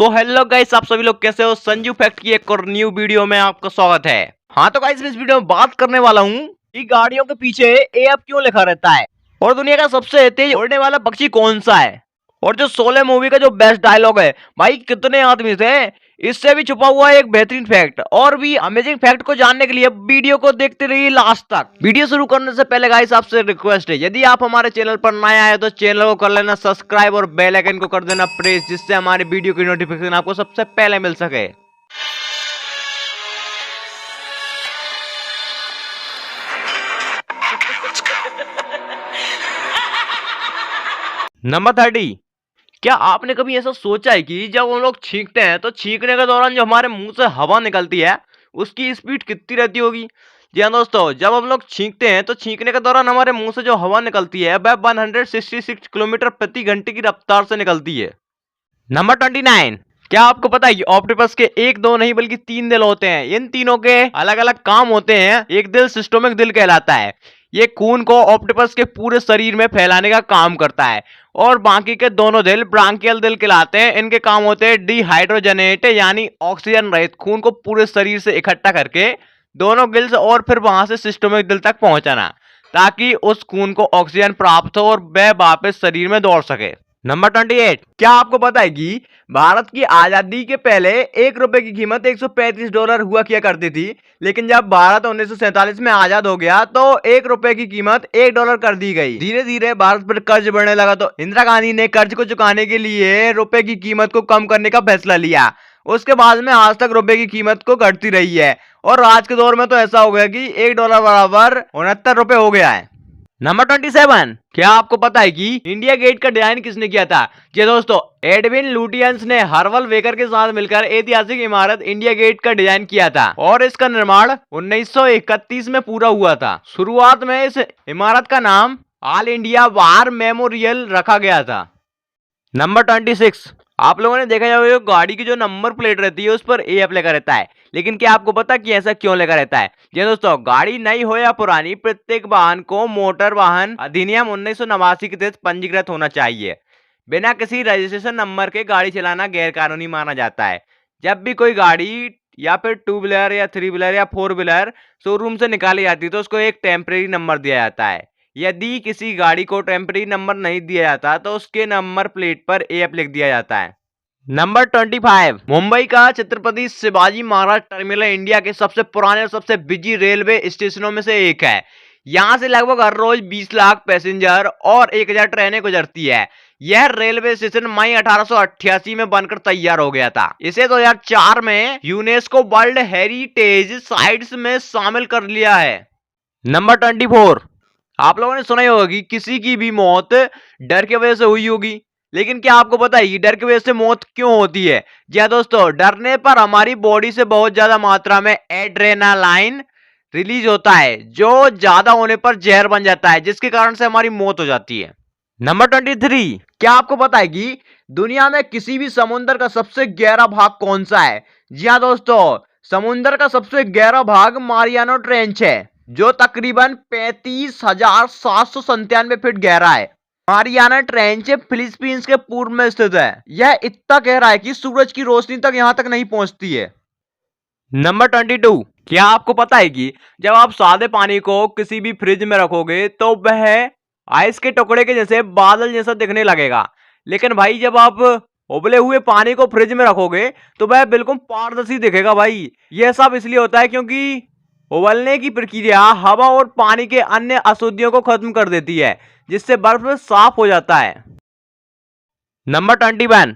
तो hello guys, आप सभी लोग कैसे हो। संजू फैक्ट की एक और न्यू वीडियो में आपका स्वागत है। हाँ तो गाइस, इस वीडियो में बात करने वाला हूँ कि गाड़ियों के पीछे एएफ क्यों लिखा रहता है और दुनिया का सबसे तेज उड़ने वाला पक्षी कौन सा है, और जो शोले मूवी का जो बेस्ट डायलॉग है, भाई कितने आदमी थे। इससे भी छुपा हुआ है एक बेहतरीन फैक्ट और भी अमेजिंग फैक्ट को जानने के लिए वीडियो को देखते रहिए लास्ट तक। वीडियो शुरू करने से पहले गाइस आपसे रिक्वेस्ट है, यदि आप हमारे चैनल पर नए आए तो चैनल को कर लेना सब्सक्राइब और बेल आइकन को कर देना प्रेस, जिससे हमारी वीडियो की नोटिफिकेशन आपको सबसे पहले मिल सके। नंबर 30, क्या आपने कभी ऐसा सोचा है कि जब हम लोग छींकते हैं तो छींकने के दौरान जो हमारे मुंह से हवा निकलती है उसकी स्पीड कितनी रहती होगी। जी हाँ दोस्तों, जब हम लोग छींकते हैं तो छींकने के दौरान हमारे मुंह से जो हवा निकलती है वह 166 किलोमीटर प्रति घंटे की रफ्तार से निकलती है। नंबर 29, क्या आपको पता है कि ऑक्टोपस के एक दो नहीं बल्कि तीन दिल होते हैं। इन तीनों के अलग अलग काम होते हैं। एक दिल सिस्टोमिक दिल कहलाता है, ये खून को ऑक्टोपस के पूरे शरीर में फैलाने का काम करता है, और बाकी के दोनों दिल ब्रांकियल दिल कहलाते हैं। इनके काम होते हैं डिहाइड्रोजनेट यानी ऑक्सीजन रहित खून को पूरे शरीर से इकट्ठा करके दोनों गिल्स और फिर वहां से सिस्टोमिक दिल तक पहुंचाना, ताकि उस खून को ऑक्सीजन प्राप्त हो और वह वापस शरीर में दौड़ सके। नंबर 28, क्या आपको पता है कि भारत की आजादी के पहले ₹1 की कीमत $135 हुआ किया करती थी, लेकिन जब भारत 1947 में आजाद हो गया तो ₹1 की कीमत $1 कर दी गई। धीरे धीरे भारत पर कर्ज बढ़ने लगा तो इंदिरा गांधी ने कर्ज को चुकाने के लिए रुपए की कीमत को कम करने का फैसला लिया। उसके बाद में आज तक रुपए की कीमत को घटती रही है, और आज के दौर में तो ऐसा हो गया कि $1 बराबर ₹69 हो गया है। नंबर 27, क्या आपको पता है कि इंडिया गेट का डिजाइन किसने किया था। जी दोस्तों, एडविन लुटियंस ने हर्वल वेकर के साथ मिलकर ऐतिहासिक इमारत इंडिया गेट का डिजाइन किया था, और इसका निर्माण 1931 में पूरा हुआ था। शुरुआत में इस इमारत का नाम ऑल इंडिया वार मेमोरियल रखा गया था। नंबर 26, आप लोगों ने देखा होगा गाड़ी की जो नंबर प्लेट रहती है उस पर एएफ लिखा रहता है, लेकिन क्या आपको पता कि ऐसा क्यों लिखा रहता है। जी दोस्तों, गाड़ी नई हो या पुरानी, प्रत्येक वाहन को मोटर वाहन अधिनियम 1989 के तहत पंजीकृत होना चाहिए। बिना किसी रजिस्ट्रेशन नंबर के गाड़ी चलाना गैर कानूनी माना जाता है। जब भी कोई गाड़ी या फिर 2 व्हीलर या 3 व्हीलर या 4 व्हीलर शोरूम से निकाली जाती है तो उसको एक टेम्परेरी नंबर दिया जाता है। यदि किसी गाड़ी को टेम्परेरी नंबर नहीं दिया जाता तो उसके नंबर प्लेट पर एएफ लिख दिया जाता है। नंबर 25, मुंबई का छत्रपति शिवाजी महाराज टर्मिनल इंडिया के सबसे पुराने और सबसे बिजी रेलवे स्टेशनों में से एक है। यहाँ से लगभग हर रोज 20 लाख पैसेंजर और 1000 ट्रेनें गुजरती है। यह रेलवे स्टेशन मई 1888 में बनकर तैयार हो गया था। इसे 2004 में यूनेस्को वर्ल्ड हेरिटेज साइट्स में शामिल कर लिया है। नंबर 24, आप लोगों ने सुना ही होगा कि किसी की भी मौत डर की वजह से हुई होगी, लेकिन क्या आपको पता है कि डर की वजह से मौत क्यों होती है। जी हाँ दोस्तों, डरने पर हमारी बॉडी से बहुत ज्यादा मात्रा में एड्रेनालाइन रिलीज होता है, जो ज्यादा होने पर जहर बन जाता है, जिसके कारण से हमारी मौत हो जाती है। नंबर 23, क्या आपको पता है कि दुनिया में किसी भी समुद्र का सबसे गहरा भाग कौन सा है। जी हाँ दोस्तों, समुद्र का सबसे गहरा भाग मारियानो ट्रेंच है, जो तकरीबन 35,797 फीट गहरा है। मारियाना ट्रेंच फिलीपींस के पूर्व में स्थित है। यह इतना गहरा है कि सूरज की रोशनी तक यहां तक नहीं पहुंचती है। नंबर 22, क्या आपको पता है कि जब आप सादे पानी को किसी भी फ्रिज में रखोगे तो वह आइस के टुकड़े के जैसे बादल जैसा दिखने लगेगा, लेकिन भाई जब आप उबले हुए पानी को फ्रिज में रखोगे तो वह बिल्कुल पारदर्शी दिखेगा। भाई यह सब इसलिए होता है क्योंकि उबलने की प्रक्रिया हवा और पानी के अन्य अशुद्धियों को खत्म कर देती है, जिससे बर्फ साफ हो जाता है। नंबर 21,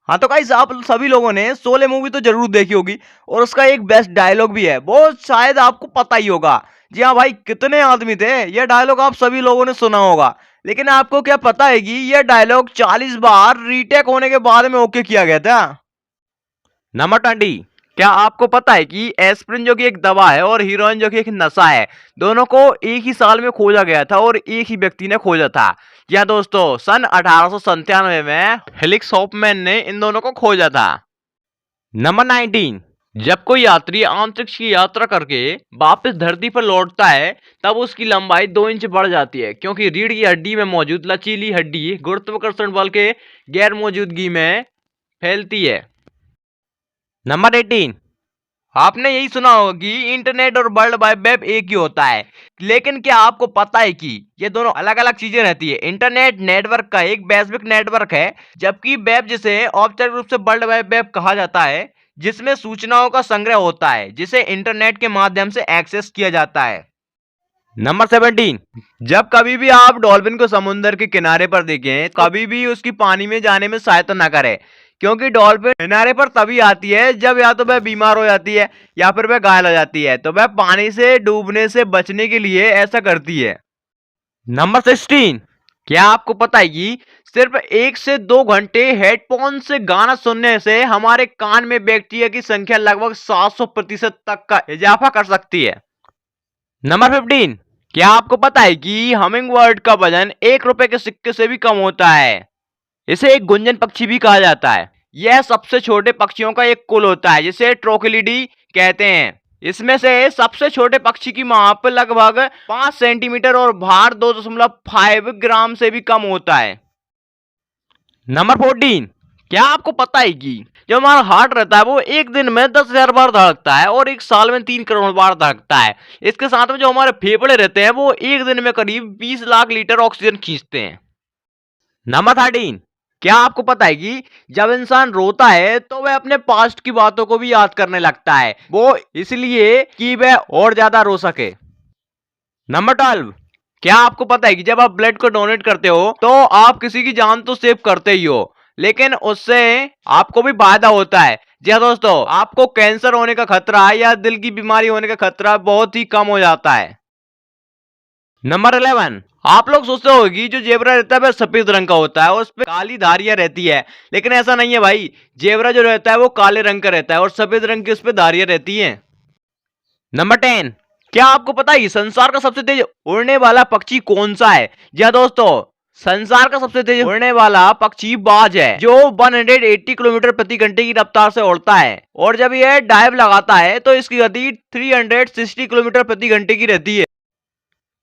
हाँ तो गाइस, आप सभी लोगों ने शोले मूवी तो जरूर देखी होगी, और उसका एक बेस्ट डायलॉग भी है, वो शायद आपको पता ही होगा। जी हाँ भाई, कितने आदमी थे, यह डायलॉग आप सभी लोगों ने सुना होगा, लेकिन आपको क्या पता है कि यह डायलॉग 40 बार रीटेक होने के बाद में ओके किया गया था। नंबर 20, क्या आपको पता है कि एस्प्रिन जो कि एक दवा है और हीरोइन जो कि एक नशा है, दोनों को एक ही साल में खोजा गया था और एक ही व्यक्ति ने खोजा था। या दोस्तों, सन 1897 में हेलिक्स हॉफमैन ने इन दोनों को खोजा था। नंबर 19, जब कोई यात्री अंतरिक्ष की यात्रा करके वापस धरती पर लौटता है तब उसकी लंबाई 2 इंच बढ़ जाती है, क्योंकि रीढ़ की हड्डी में मौजूद लचीली हड्डी गुरुत्वाकर्षण बल के गैर मौजूदगी में फैलती है। नंबर 18, आपने यही सुना होगा कि इंटरनेट और वर्ल्ड वाइड वेब एक ही होता है, लेकिन क्या आपको पता है कि ये दोनों अलग अलग चीजें रहती है। इंटरनेट नेटवर्क का एक वैश्विक नेटवर्क है, जबकि वेब जिसे औपचारिक रूप से वर्ल्ड वाइड वेब कहा जाता है, जिसमें सूचनाओं का संग्रह होता है जिसे इंटरनेट के माध्यम से एक्सेस किया जाता है। नंबर 17, जब कभी भी आप डॉल्फिन को समुद्र के किनारे पर देखें, कभी भी उसकी पानी में जाने में सहायता न करें, क्योंकि डॉल्फिन किनारे पर तभी आती है जब या तो वह बीमार हो जाती है या फिर वह घायल हो जाती है, तो वह पानी से डूबने से बचने के लिए ऐसा करती है। नंबर 16, क्या आपको पता है कि सिर्फ 1 से 2 घंटे हेडफोन से गाना सुनने से हमारे कान में बैक्टीरिया की संख्या लगभग 700% तक का इजाफा कर सकती है। नंबर 15, क्या आपको पता है कि हमिंग बर्ड का वजन 1 रुपए के सिक्के से भी कम होता है। इसे एक गुंजन पक्षी भी कहा जाता है। यह सबसे छोटे पक्षियों का एक कुल होता है जिसे ट्रोकिलिडी कहते हैं। इसमें से सबसे छोटे पक्षी की माप लगभग 5 सेंटीमीटर और भार 2.5 ग्राम से भी कम होता है। नंबर 14, क्या आपको पता है कि जो हमारा हार्ट रहता है वो एक दिन में 10,000 बार धड़कता है और एक साल में 3 करोड़ बार धड़कता है। इसके साथ में जो हमारे फेफड़े रहते हैं वो एक दिन में करीब 20 लाख लीटर ऑक्सीजन खींचते हैं। नंबर 13, क्या आपको पता है कि जब इंसान रोता है तो वह अपने पास्ट की बातों को भी याद करने लगता है, वो इसलिए कि वह और ज्यादा रो सके। नंबर 12, क्या आपको पता है कि जब आप ब्लड को डोनेट करते हो तो आप किसी की जान तो सेव करते ही हो, लेकिन उससे आपको भी फायदा होता है। जी हाँ दोस्तों, आपको कैंसर होने का खतरा या दिल की बीमारी होने का खतरा बहुत ही कम हो जाता है। नंबर 11, आप लोग सोचते हो कि जो जेबरा रहता है वह सफेद रंग का होता है और उस पे काली धारियां रहती है, लेकिन ऐसा नहीं है भाई। जेबरा जो रहता है वो काले रंग का रहता है और सफेद रंग की उस पे धारियां रहती हैं। नंबर 10, क्या आपको पता है संसार का सबसे तेज उड़ने वाला पक्षी कौन सा है? जी हाँ दोस्तों, संसार का सबसे तेज उड़ने वाला पक्षी बाज है, जो 180 किलोमीटर प्रति घंटे की रफ्तार से उड़ता है और जब यह डाइव लगाता है तो इसकी गति 360 किलोमीटर प्रति घंटे की रहती है।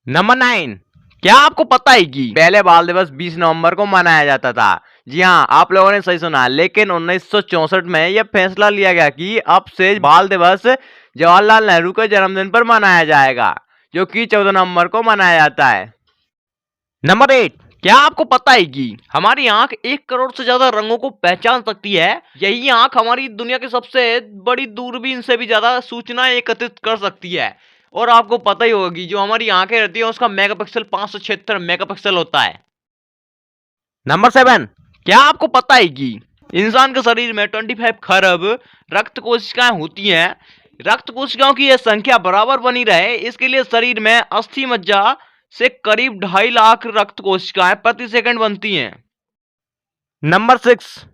नंबर 9, क्या आपको पता है कि पहले बाल दिवस 20 नवंबर को मनाया जाता था? जी हाँ, आप लोगों ने सही सुना, लेकिन 1964 में यह फैसला लिया गया कि अब से बाल दिवस जवाहरलाल नेहरू के जन्मदिन पर मनाया जाएगा, जो कि 14 नवंबर को मनाया जाता है। नंबर 8, क्या आपको पता है कि हमारी आंख 1 करोड़ से ज्यादा रंगों को पहचान सकती है? यही आंख हमारी दुनिया की सबसे बड़ी दूरबीन से भी ज्यादा सूचनाएं एकत्रित कर सकती है। और आपको पता ही होगा कि जो हमारी आंखें रहती है उसका मेगापिक्सल 576 मेगापिक्सल होता है। नंबर 7, क्या आपको पता है कि इंसान के शरीर में 25 खरब रक्त कोशिकाएं होती हैं? रक्त कोशिकाओं की यह संख्या बराबर बनी रहे इसके लिए शरीर में अस्थि मज्जा से करीब 2.5 लाख रक्त कोशिकाएं प्रति सेकंड बनती हैं। नंबर 6,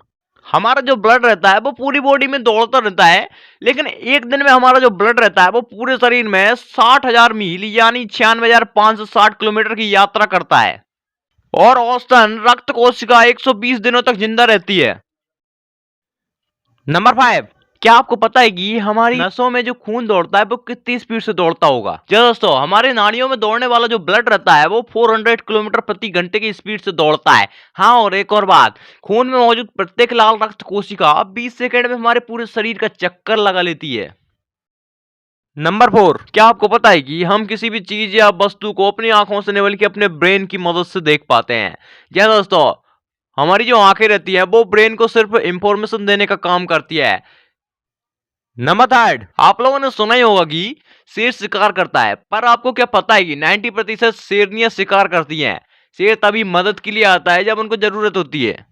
हमारा जो ब्लड रहता है वो पूरी बॉडी में दौड़ता रहता है, लेकिन एक दिन में हमारा जो ब्लड रहता है वो पूरे शरीर में 60,000 मील यानी 96,560 किलोमीटर की यात्रा करता है और औसतन रक्त कोशिका 120 दिनों तक जिंदा रहती है। नंबर 5, क्या आपको पता है कि हमारी नसों में जो खून दौड़ता है वो कितनी स्पीड से दौड़ता होगा? जी दोस्तों, हमारी नाड़ियों में दौड़ने वाला जो ब्लड रहता है वो 400 किलोमीटर प्रति घंटे की स्पीड से दौड़ता है। हाँ, और एक और बात, खून में मौजूद प्रत्येक लाल रक्त कोशिका 20 सेकंड में हमारे पूरे शरीर का चक्कर लगा लेती है। नंबर 4, क्या आपको पता है कि हम किसी भी चीज या वस्तु को अपनी आंखों से नहीं बल्कि अपने ब्रेन की मदद से देख पाते हैं? जी हाँ दोस्तों, हमारी जो आंखें रहती है वो ब्रेन को सिर्फ इंफॉर्मेशन देने का काम करती है। नंबर 3, आप लोगों ने सुना ही होगा कि शेर शिकार करता है, पर आपको क्या पता है कि 90% शेरनियां शिकार करती हैं? शेर तभी मदद के लिए आता है जब उनको जरूरत होती है।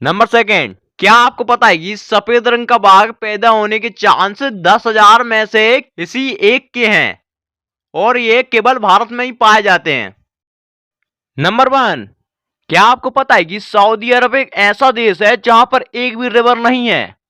नंबर 2, क्या आपको पता है कि सफेद रंग का बाघ पैदा होने के चांस 10,000 में से किसी एक के हैं और ये केवल भारत में ही पाए जाते हैं। नंबर 1, क्या आपको पता है कि सऊदी अरब एक ऐसा देश है जहां पर एक भी रिवर नहीं है?